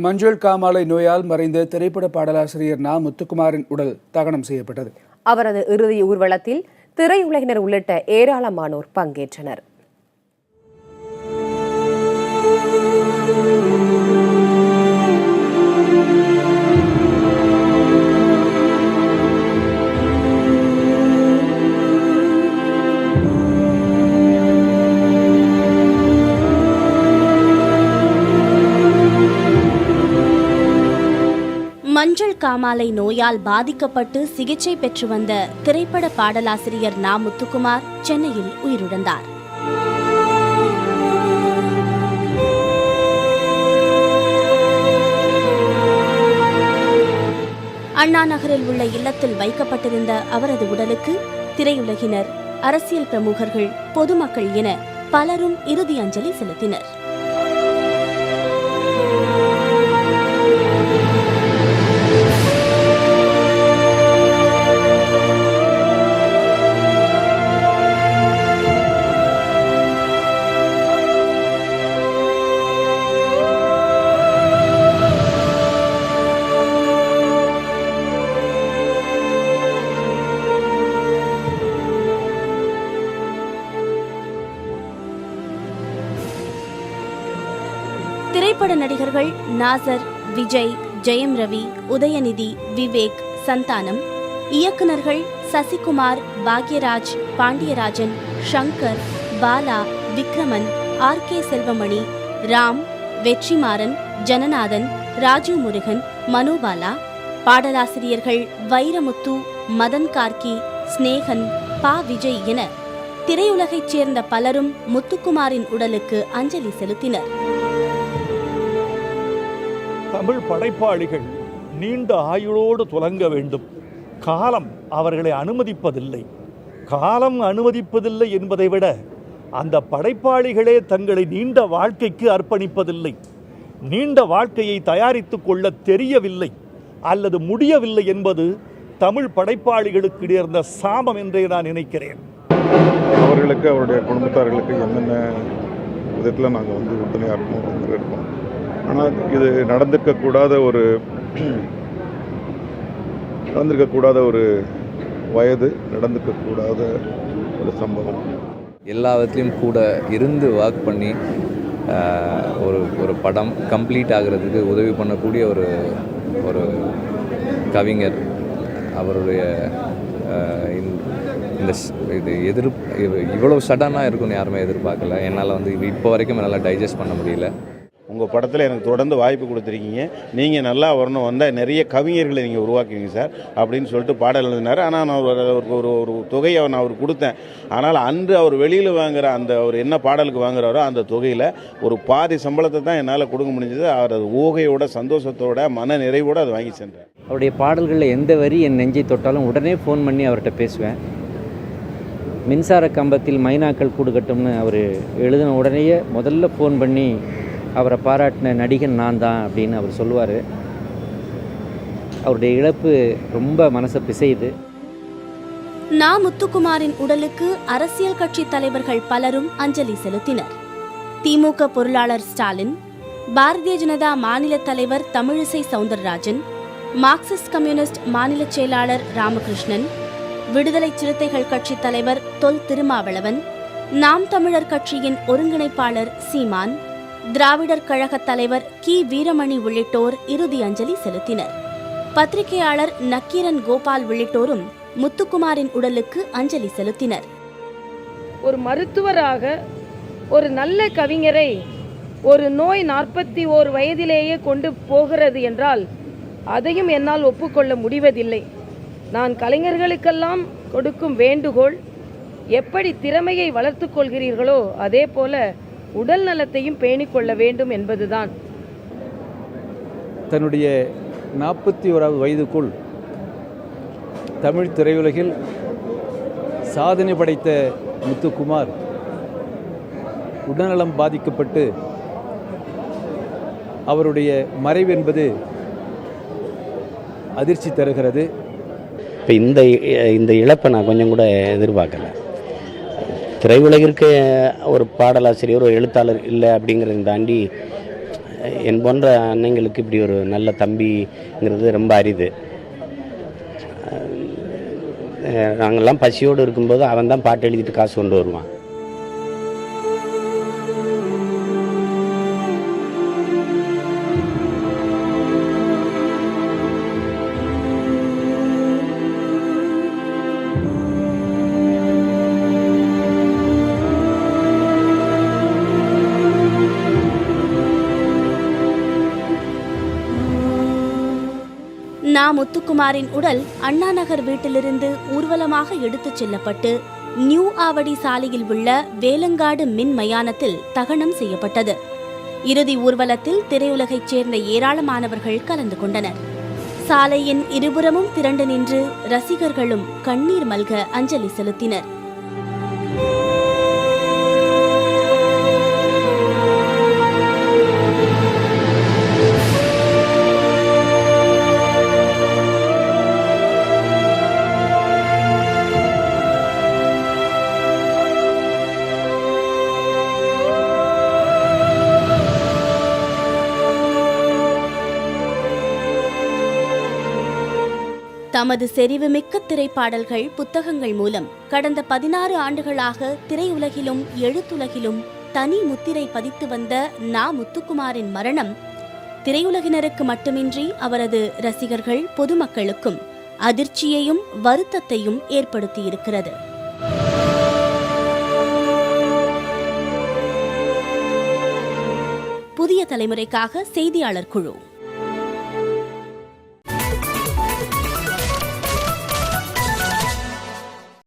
மஞ்சள் காமாலை நோயால் மறைந்த திரைப்பட பாடலாசிரியர் நா. முத்துக்குமாரின் உடல் தகனம் செய்யப்பட்டது. அவரது இறுதி ஊர்வலத்தில் திரையுலகினர் உள்ளிட்ட ஏராளமானோர் பங்கேற்றனர். மஞ்சள் காமாலை நோயால் பாதிக்கப்பட்டு சிகிச்சை பெற்று வந்த திரைப்பட பாடலாசிரியர் நா. முத்துக்குமார் சென்னையில் உயிரிழந்தார். அண்ணா நகரில் உள்ள இல்லத்தில் வைக்கப்பட்டிருந்த அவரது உடலுக்கு திரையுலகினர், அரசியல் பிரமுகர்கள், பொதுமக்கள் என பலரும் இறுதி அஞ்சலி செலுத்தினர். திரைப்பட நடிகர்கள் நாசர், விஜய், ஜெயம் ரவி, உதயநிதி, விவேக், சந்தானம், இயக்குநர்கள் சசிகுமார், பாக்யராஜ், பாண்டியராஜன், சங்கர், பாலா, விக்ரமன், ஆர்.கே. செல்வமணி, ராம், வெற்றிமாறன், ஜனநாதன், ராஜீவ் முருகன், மனோபாலா, பாடலாசிரியர்கள் வைரமுத்து, மதன் கார்கி, ஸ்நேகன், பா. விஜய் என திரையுலகைச் சேர்ந்த பலரும் முத்துக்குமாரின் உடலுக்கு அஞ்சலி செலுத்தினர். தமிழ் படைப்பாளிகள் நீண்ட ஆயுளோடு துலங்க வேண்டும். காலம் அவர்களை அனுமதிப்பதில்லை. காலம் அனுமதிப்பதில்லை என்பதை விட அந்த படைப்பாளிகளே தங்களை நீண்ட வாழ்க்கைக்கு அர்ப்பணிப்பதில்லை. நீண்ட வாழ்க்கையை தயாரித்து கொள்ள தெரியவில்லை அல்லது முடியவில்லை என்பது தமிழ் படைப்பாளிகளுக்கு நேர்ந்த சாபம் என்றே நான் நினைக்கிறேன். அவர்களுக்கு, அவருடைய குடும்பத்தார்களுக்கு என்னென்ன விதத்தில் நாங்கள் உறுதுணையாக இருக்கோம். ஆனால் இது நடந்திருக்கக்கூடாத ஒரு வயது, நடந்திருக்கக்கூடாத ஒரு சம்பவம். எல்லா விதத்துலையும் கூட இருந்து ஒர்க் பண்ணி ஒரு படம் கம்ப்ளீட் ஆகிறதுக்கு உதவி பண்ணக்கூடிய ஒரு கவிஞர். அவருடைய இது இவ்வளோ சடனாக இருக்குன்னு யாருமே எதிர்பார்க்கல. என்னால் இப்போ வரைக்கும் என்னால் டைஜஸ்ட் பண்ண முடியல. உங்கள் படத்தில் எனக்கு தொடர்ந்து வாய்ப்பு கொடுத்துருக்கீங்க, நீங்கள் நல்லா வரணும், வந்தால் நிறைய கவிஞர்களை நீங்கள் உருவாக்குவீங்க சார் அப்படின்னு சொல்லிட்டு பாடல் எழுதினார். ஆனால் நான் ஒரு தொகையை நான் அவருக்கு கொடுத்தேன். ஆனால் அன்று அவர் வெளியில் வாங்குகிற அந்த அவர் என்ன பாடலுக்கு வாங்குறாரோ அந்த தொகையில் ஒரு பாதி சம்பளத்தை தான் என்னால் கொடுக்க முடிஞ்சது. அவர் அது ஊகையோட, சந்தோஷத்தோட, மன நிறைவோடு அதை வாங்கி சென்றார். அவருடைய பாடல்களில் எந்த வரி என் நெஞ்சை தொட்டாலும் உடனே ஃபோன் பண்ணி அவர்கிட்ட பேசுவேன். மின்சார கம்பத்தில் மைனாக்கள் கூடு கட்டும்னு அவர் எழுதின உடனேயே முதல்ல ஃபோன் பண்ணி அவரை பாராட்டின நடிகன் நான் தான் அப்படின்னு அவர் சொல்லுவார். அவருடைய இழப்பு ரொம்ப மனசை பிசையுது. நா. முத்துக்குமாரின் உடலுக்கு அரசியல் கட்சி தலைவர்கள் பலரும் அஞ்சலி செலுத்தினர். திமுக பொருளாளர் ஸ்டாலின், பாரதிய ஜனதா மாநில தலைவர் தமிழிசை சவுந்தரராஜன், மார்க்சிஸ்ட் கம்யூனிஸ்ட் மாநில செயலாளர் ராமகிருஷ்ணன், விடுதலை சிறுத்தைகள் கட்சி தலைவர் தொல் திருமாவளவன், நாம் தமிழர் கட்சியின் ஒருங்கிணைப்பாளர் சீமான், திராவிடர் கழக தலைவர் கி. வீரமணி உள்ளிட்டோர் இறுதி அஞ்சலி செலுத்தினர். பத்திரிகையாளர் நக்கீரன் கோபால் உள்ளிட்டோரும் முத்துக்குமாரின் உடலுக்கு அஞ்சலி செலுத்தினர். ஒரு மருத்துவராக, ஒரு நல்ல கவிஞரை ஒரு நோய் 41 வயதிலேயே கொண்டு போகிறது என்றால் அதையும் என்னால் ஒப்புக்கொள்ள முடிவதில்லை. நான் கலைஞர்களுக்கெல்லாம் கொடுக்கும் வேண்டுகோள், எப்படி திறமையை வளர்த்து கொள்கிறீர்களோ அதே போல உடல் நலத்தையும் பேணிக்கொள்ள வேண்டும் என்பதுதான். தன்னுடைய 41வது வயதுக்குள் தமிழ் திரையுலகில் சாதனை படைத்த முத்துக்குமார் உடல்நலம் பாதிக்கப்பட்டு அவருடைய மறைவு என்பது அதிர்ச்சி தருகிறது. இப்போ இந்த இழப்பை நான் கொஞ்சம் கூட எதிர்பார்க்கல. திரையுலகிற்கு ஒரு பாடலாசிரியர், ஒரு எழுத்தாளர் இல்லை அப்படிங்கிறத தாண்டி என் போன்ற அண்ணங்களுக்கு இப்படி ஒரு நல்ல தம்பிங்கிறது ரொம்ப அரிது. நாங்கள்லாம் பசியோடு இருக்கும்போது அவன் தான் பாட்டு எழுதிட்டு காசு கொண்டு வருவான். நா. முத்துக்குமாரின் உடல் அண்ணா நகர் வீட்டிலிருந்து ஊர்வலமாக எடுத்துச் செல்லப்பட்டு நியூ ஆவடி சாலையில் உள்ள வேலங்காடு மின் மயானத்தில் தகனம் செய்யப்பட்டது. இறுதி ஊர்வலத்தில் திரையுலகைச் சேர்ந்த ஏராளமானவர்கள் கலந்து கொண்டனர். சாலையின் இருபுறமும் திரண்டு நின்று ரசிகர்களும் கண்ணீர் மல்க அஞ்சலி செலுத்தினர். தமது செறிவுமிக்க திரைப்பாடல்கள், புத்தகங்கள் மூலம் கடந்த 16 ஆண்டுகளாக திரையுலகிலும் எழுத்துலகிலும் தனி முத்திரை பதித்து வந்த நா. முத்துக்குமாரின் மரணம் திரையுலகினருக்கு மட்டுமின்றி அவரது ரசிகர்கள், பொதுமக்களுக்கும் அதிர்ச்சியையும் வருத்தத்தையும் ஏற்படுத்தியிருக்கிறது. புதிய தலைமுறைக்காக செய்தியாளர் குழு.